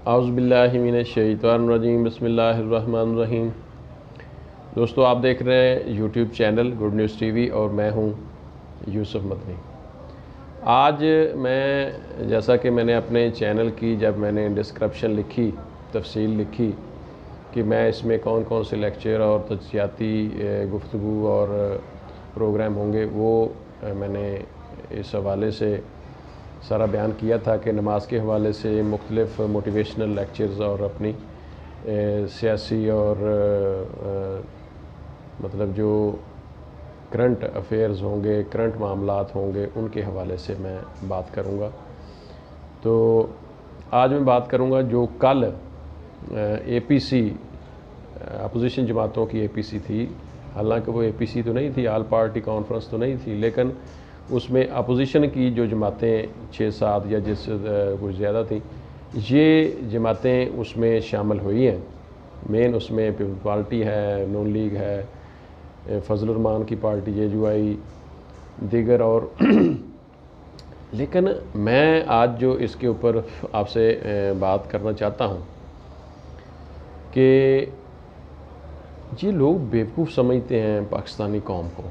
اعوذ باللہ من الشیطان الرجیم، بسم اللہ الرحمن الرحیم۔ دوستو، آپ دیکھ رہے ہیں YouTube channel good news T V اور میں ہوں یوسف مدنی۔ آج میں جیسا کہ میں نے اپنے چینل کی جب میں نے ڈسکرپشن لکھی، تفصیل لکھی کہ میں اس میں کون کون سے لیکچر اور تجزیاتی گفتگو اور پروگرام ہوں گے، وہ میں نے اس حوالے سے سارا بیان کیا تھا کہ نماز کے حوالے سے مختلف موٹیویشنل لیکچرز اور اپنی سیاسی اور مطلب جو کرنٹ افیئرز ہوں گے، کرنٹ معاملات ہوں گے، ان کے حوالے سے میں بات کروں گا۔ تو آج میں بات کروں گا جو کل اے پی سی اپوزیشن جماعتوں کی اے پی سی تھی، حالانکہ وہ اے پی سی تو نہیں تھی، آل پارٹی کانفرنس تو نہیں تھی، لیکن اس میں اپوزیشن کی جو جماعتیں 6-7 یا جس سے کچھ زیادہ تھیں، یہ جماعتیں اس میں شامل ہوئی ہیں۔ مین اس میں پیپل پارٹی ہے، نون لیگ ہے، فضل الرحمان کی پارٹی جے یو آئی، دیگر اور لیکن میں آج جو اس کے اوپر آپ سے بات کرنا چاہتا ہوں کہ یہ لوگ بیوقوف سمجھتے ہیں پاکستانی قوم کو۔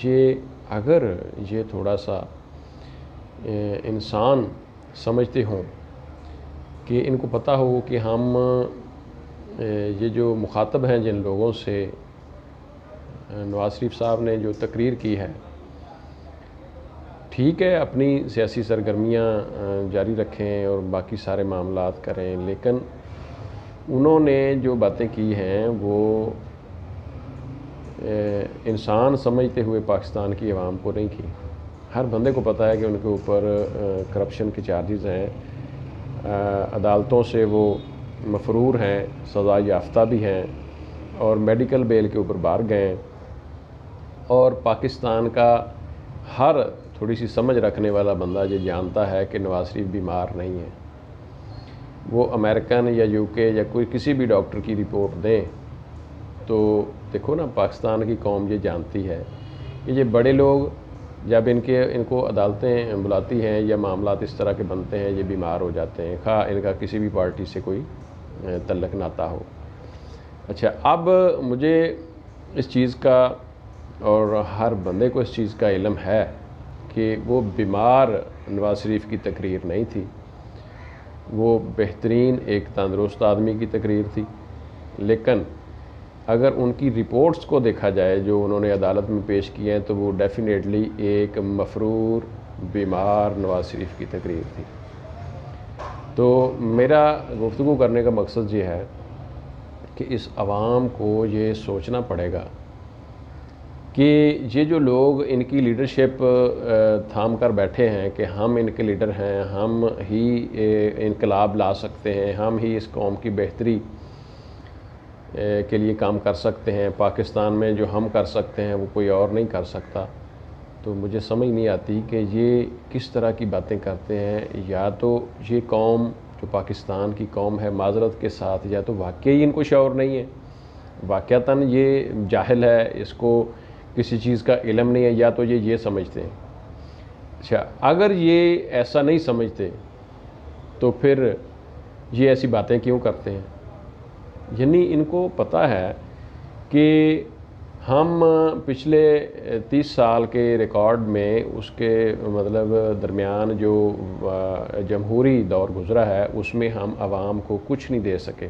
یہ اگر یہ تھوڑا سا انسان سمجھتے ہوں کہ ان کو پتہ ہو کہ ہم یہ جو مخاطب ہیں جن لوگوں سے نواز شریف صاحب نے جو تقریر کی ہے، ٹھیک ہے اپنی سیاسی سرگرمیاں جاری رکھیں اور باقی سارے معاملات کریں، لیکن انہوں نے جو باتیں کی ہیں وہ انسان سمجھتے ہوئے پاکستان کی عوام کو نہیں کی۔ ہر بندے کو پتہ ہے کہ ان کے اوپر کرپشن کے چارجز ہیں، عدالتوں سے وہ مفرور ہیں، سزا یافتہ بھی ہیں اور میڈیکل بیل کے اوپر باہر گئے ہیں، اور پاکستان کا ہر تھوڑی سی سمجھ رکھنے والا بندہ یہ جانتا ہے کہ نواز شریف بیمار نہیں ہے۔ وہ امریکن یا یو کے یا کوئی کسی بھی ڈاکٹر کی رپورٹ دیں تو دیکھو نا، پاکستان کی قوم یہ جانتی ہے کہ یہ بڑے لوگ جب ان کو عدالتیں بلاتی ہیں یا معاملات اس طرح کے بنتے ہیں، یہ بیمار ہو جاتے ہیں، خواہ ان کا کسی بھی پارٹی سے کوئی تعلق ناتا ہو۔ اچھا، اب مجھے اس چیز کا اور ہر بندے کو اس چیز کا علم ہے کہ وہ بیمار نواز شریف کی تقریر نہیں تھی، وہ بہترین ایک تندرست آدمی کی تقریر تھی۔ لیکن اگر ان کی رپورٹس کو دیکھا جائے جو انہوں نے عدالت میں پیش کی ہیں، تو وہ ڈیفینیٹلی ایک مفرور بیمار نواز شریف کی تقریر تھی۔ تو میرا گفتگو کرنے کا مقصد یہ ہے کہ اس عوام کو یہ سوچنا پڑے گا کہ یہ جو لوگ ان کی لیڈرشپ تھام کر بیٹھے ہیں کہ ہم ان کے لیڈر ہیں، ہم ہی انقلاب لا سکتے ہیں، ہم ہی اس قوم کی بہتری کے لیے کام کر سکتے ہیں، پاکستان میں جو ہم کر سکتے ہیں وہ کوئی اور نہیں کر سکتا، تو مجھے سمجھ نہیں آتی کہ یہ کس طرح کی باتیں کرتے ہیں۔ یا تو یہ قوم جو پاکستان کی قوم ہے، معذرت کے ساتھ، یا تو واقعی ان کو شعور نہیں ہے، واقعتاً یہ جاہل ہے، اس کو کسی چیز کا علم نہیں ہے، یا تو یہ سمجھتے ہیں۔ اچھا، اگر یہ ایسا نہیں سمجھتے تو پھر یہ ایسی باتیں کیوں کرتے ہیں؟ یعنی ان کو پتہ ہے کہ ہم پچھلے 30 سال کے ریکارڈ میں اس کے مطلب درمیان جو جمہوری دور گزرا ہے، اس میں ہم عوام کو کچھ نہیں دے سکے۔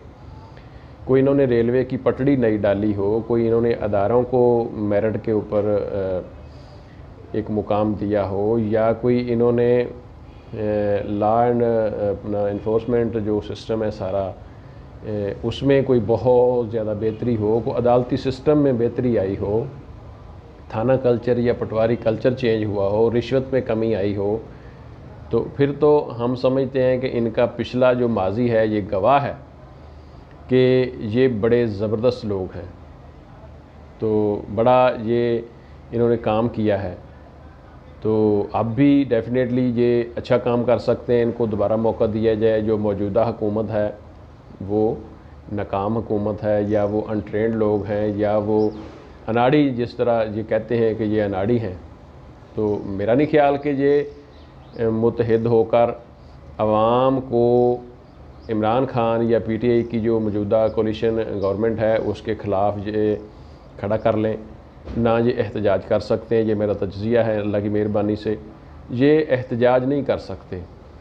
کوئی انہوں نے ریلوے کی پٹڑی نہیں ڈالی ہو، کوئی انہوں نے اداروں کو میرٹ کے اوپر ایک مقام دیا ہو، یا کوئی انہوں نے لا اینڈ اپنا انفورسمنٹ جو سسٹم ہے سارا، اس میں کوئی بہت زیادہ بہتری ہو، کوئی عدالتی سسٹم میں بہتری آئی ہو، تھانہ کلچر یا پٹواری کلچر چینج ہوا ہو، رشوت میں کمی آئی ہو، تو پھر تو ہم سمجھتے ہیں کہ ان کا پچھلا جو ماضی ہے یہ گواہ ہے کہ یہ بڑے زبردست لوگ ہیں، تو بڑا یہ انہوں نے کام کیا ہے، تو اب بھی ڈیفینیٹلی یہ اچھا کام کر سکتے ہیں۔ ان کو دوبارہ موقع دیا جائے۔ جو موجودہ حکومت ہے وہ ناکام حکومت ہے، یا وہ انٹرینڈ لوگ ہیں، یا وہ اناڑی، جس طرح یہ کہتے ہیں کہ یہ اناڑی ہیں، تو میرا نہیں خیال کہ یہ متحد ہو کر عوام کو عمران خان یا پی ٹی آئی کی جو موجودہ کولیشن گورنمنٹ ہے اس کے خلاف یہ کھڑا کر لیں، نہ یہ احتجاج کر سکتے ہیں۔ یہ میرا تجزیہ ہے، اللہ کی مہربانی سے یہ احتجاج نہیں کر سکتے،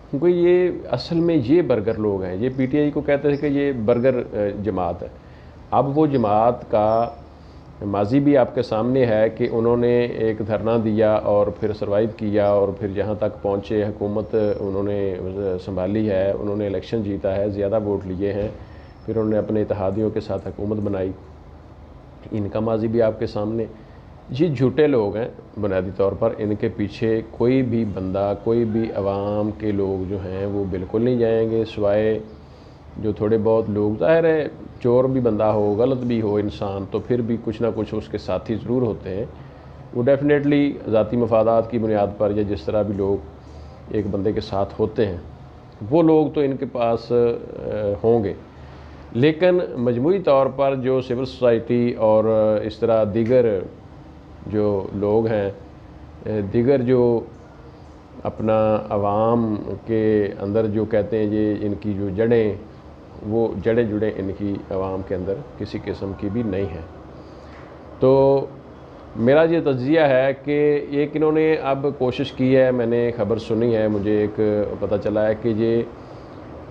کیونکہ یہ اصل میں یہ برگر لوگ ہیں۔ یہ پی ٹی آئی کو کہتے ہیں کہ یہ برگر جماعت ہے۔ اب وہ جماعت کا ماضی بھی آپ کے سامنے ہے کہ انہوں نے ایک دھرنا دیا اور پھر سروائیو کیا اور پھر جہاں تک پہنچے، حکومت انہوں نے سنبھالی ہے، انہوں نے الیکشن جیتا ہے، زیادہ ووٹ لیے ہیں، پھر انہوں نے اپنے اتحادیوں کے ساتھ حکومت بنائی۔ ان کا ماضی بھی آپ کے سامنے۔ یہ جھوٹے لوگ ہیں بنیادی طور پر، ان کے پیچھے کوئی بھی بندہ، کوئی بھی عوام کے لوگ جو ہیں وہ بالکل نہیں جائیں گے، سوائے جو تھوڑے بہت لوگ۔ ظاہر ہے چور بھی بندہ ہو، غلط بھی ہو انسان، تو پھر بھی کچھ نہ کچھ اس کے ساتھی ضرور ہوتے ہیں۔ وہ ڈیفینیٹلی ذاتی مفادات کی بنیاد پر یا جس طرح بھی لوگ ایک بندے کے ساتھ ہوتے ہیں، وہ لوگ تو ان کے پاس ہوں گے۔ لیکن مجموعی طور پر جو سول سوسائٹی اور اس طرح دیگر جو لوگ ہیں، دیگر جو اپنا عوام کے اندر جو کہتے ہیں یہ ان کی جو جڑیں، وہ جڑیں ان کی عوام کے اندر کسی قسم کی بھی نہیں ہیں۔ تو میرا یہ تجزیہ ہے کہ ایک انہوں نے اب کوشش کی ہے، میں نے خبر سنی ہے، مجھے ایک پتہ چلا ہے کہ یہ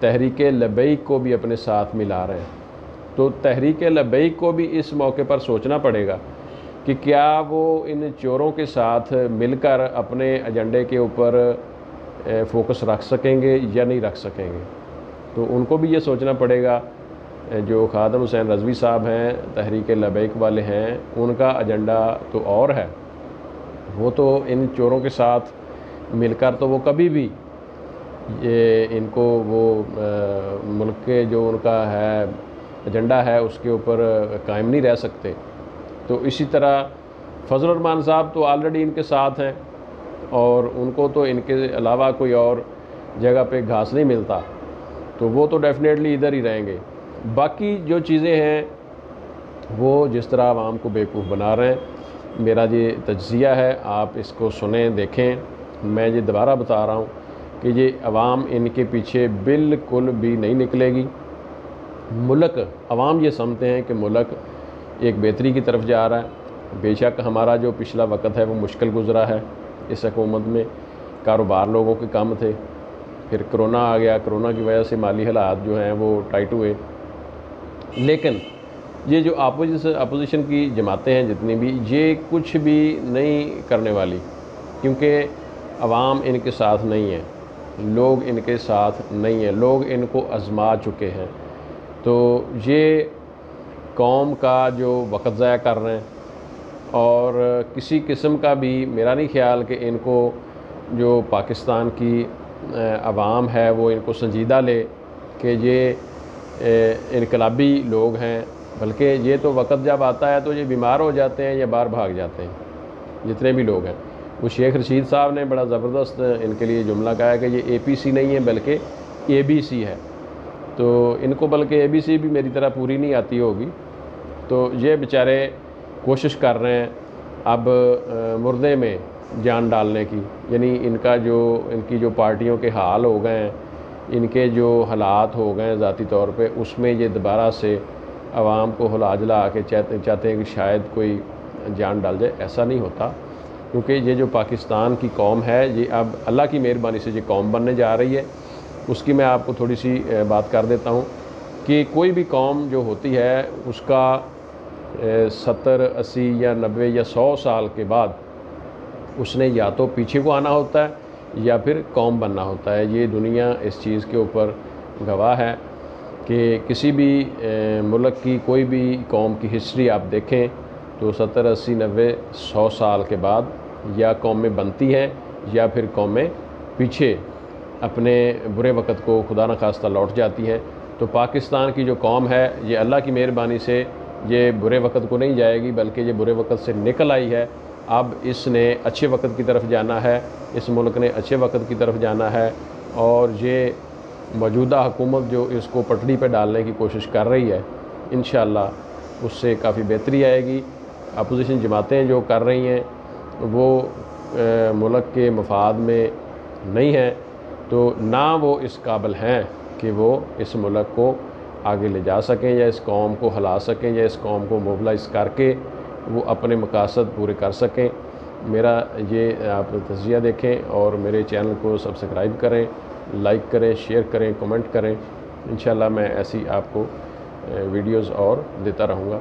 تحریک لبیک کو بھی اپنے ساتھ ملا رہے ہیں۔ تو تحریک لبیک کو بھی اس موقع پر سوچنا پڑے گا کہ کیا وہ ان چوروں کے ساتھ مل کر اپنے ایجنڈے کے اوپر فوکس رکھ سکیں گے یا نہیں رکھ سکیں گے۔ تو ان کو بھی یہ سوچنا پڑے گا۔ جو خادم حسین رضوی صاحب ہیں، تحریک لبیک والے ہیں، ان کا ایجنڈا تو اور ہے، وہ تو ان چوروں کے ساتھ مل کر تو وہ کبھی بھی ان کو وہ ملک کے جو ان کا ہے ایجنڈا ہے اس کے اوپر قائم نہیں رہ سکتے۔ تو اسی طرح فضل الرحمان صاحب تو آلریڈی ان کے ساتھ ہیں اور ان کو تو ان کے علاوہ کوئی اور جگہ پہ گھاس نہیں ملتا، تو وہ تو ڈیفینیٹلی ادھر ہی رہیں گے۔ باقی جو چیزیں ہیں وہ جس طرح عوام کو بیوقوف بنا رہے ہیں، میرا یہ تجزیہ ہے، آپ اس کو سنیں، دیکھیں۔ میں یہ دوبارہ بتا رہا ہوں کہ یہ عوام ان کے پیچھے بالکل بھی نہیں نکلے گی۔ ملک، عوام یہ سمجھتے ہیں کہ ملک ایک بہتری کی طرف جا رہا ہے۔ بے شک ہمارا جو پچھلا وقت ہے وہ مشکل گزرا ہے اس حکومت میں، کاروبار لوگوں کے کم تھے، پھر کرونا آ گیا، کرونا کی وجہ سے مالی حالات جو ہیں وہ ٹائٹ ہوئے۔ لیکن یہ جو اپوزیشن کی جماعتیں ہیں جتنی بھی، یہ کچھ بھی نہیں کرنے والی، کیونکہ عوام ان کے ساتھ نہیں ہے، لوگ ان کے ساتھ نہیں ہیں، لوگ ان کو آزما چکے ہیں۔ تو یہ قوم کا جو وقت ضائع کر رہے ہیں، اور کسی قسم کا بھی میرا نہیں خیال کہ ان کو جو پاکستان کی عوام ہے وہ ان کو سنجیدہ لے کہ یہ انقلابی لوگ ہیں، بلکہ یہ تو وقت جب آتا ہے تو یہ بیمار ہو جاتے ہیں یا باہر بھاگ جاتے ہیں جتنے بھی لوگ ہیں۔ وہ شیخ رشید صاحب نے بڑا زبردست ان کے لیے جملہ کہا ہے کہ یہ اے پی سی نہیں ہے بلکہ اے بی سی ہے۔ تو ان کو بلکہ اے بی سی بھی میری طرح پوری نہیں آتی ہوگی، تو یہ بیچارے کوشش کر رہے ہیں اب مردے میں جان ڈالنے کی، یعنی ان کی جو پارٹیوں کے حال ہو گئے ہیں، ان کے جو حالات ہو گئے ہیں ذاتی طور پہ، اس میں یہ دوبارہ سے عوام کو ہلا جلا کے چاہتے ہیں کہ شاید کوئی جان ڈال جائے۔ ایسا نہیں ہوتا، کیونکہ یہ جو پاکستان کی قوم ہے یہ اب اللہ کی مہربانی سے یہ قوم بننے جا رہی ہے۔ اس کی میں آپ کو تھوڑی سی بات کر دیتا ہوں کہ کوئی بھی قوم جو ہوتی ہے اس کا 70 80 یا 90 یا 100 سال کے بعد اس نے یا تو پیچھے کو آنا ہوتا ہے یا پھر قوم بننا ہوتا ہے۔ یہ دنیا اس چیز کے اوپر گواہ ہے کہ کسی بھی ملک کی کوئی بھی قوم کی ہسٹری آپ دیکھیں تو 70 80 90 100 سال کے بعد یا قومیں بنتی ہیں یا پھر قومیں پیچھے اپنے برے وقت کو خدا نخواستہ لوٹ جاتی ہیں۔ تو پاکستان کی جو قوم ہے یہ اللہ کی مہربانی سے یہ برے وقت کو نہیں جائے گی، بلکہ یہ برے وقت سے نکل آئی ہے۔ اب اس نے اچھے وقت کی طرف جانا ہے، اس ملک نے اچھے وقت کی طرف جانا ہے، اور یہ موجودہ حکومت جو اس کو پٹڑی پہ ڈالنے کی کوشش کر رہی ہے، انشاءاللہ اس سے کافی بہتری آئے گی۔ اپوزیشن جماعتیں جو کر رہی ہیں وہ ملک کے مفاد میں نہیں ہیں، تو نہ وہ اس قابل ہیں کہ وہ اس ملک کو آگے لے جا سکیں یا اس قوم کو ہلا سکیں یا اس قوم کو موبلائز کر کے وہ اپنے مقاصد پورے کر سکیں۔ میرا یہ آپ تجزیہ دیکھیں اور میرے چینل کو سبسکرائب کریں، لائک کریں، شیئر کریں، کمنٹ کریں۔ انشاءاللہ میں ایسی آپ کو ویڈیوز اور دیتا رہوں گا۔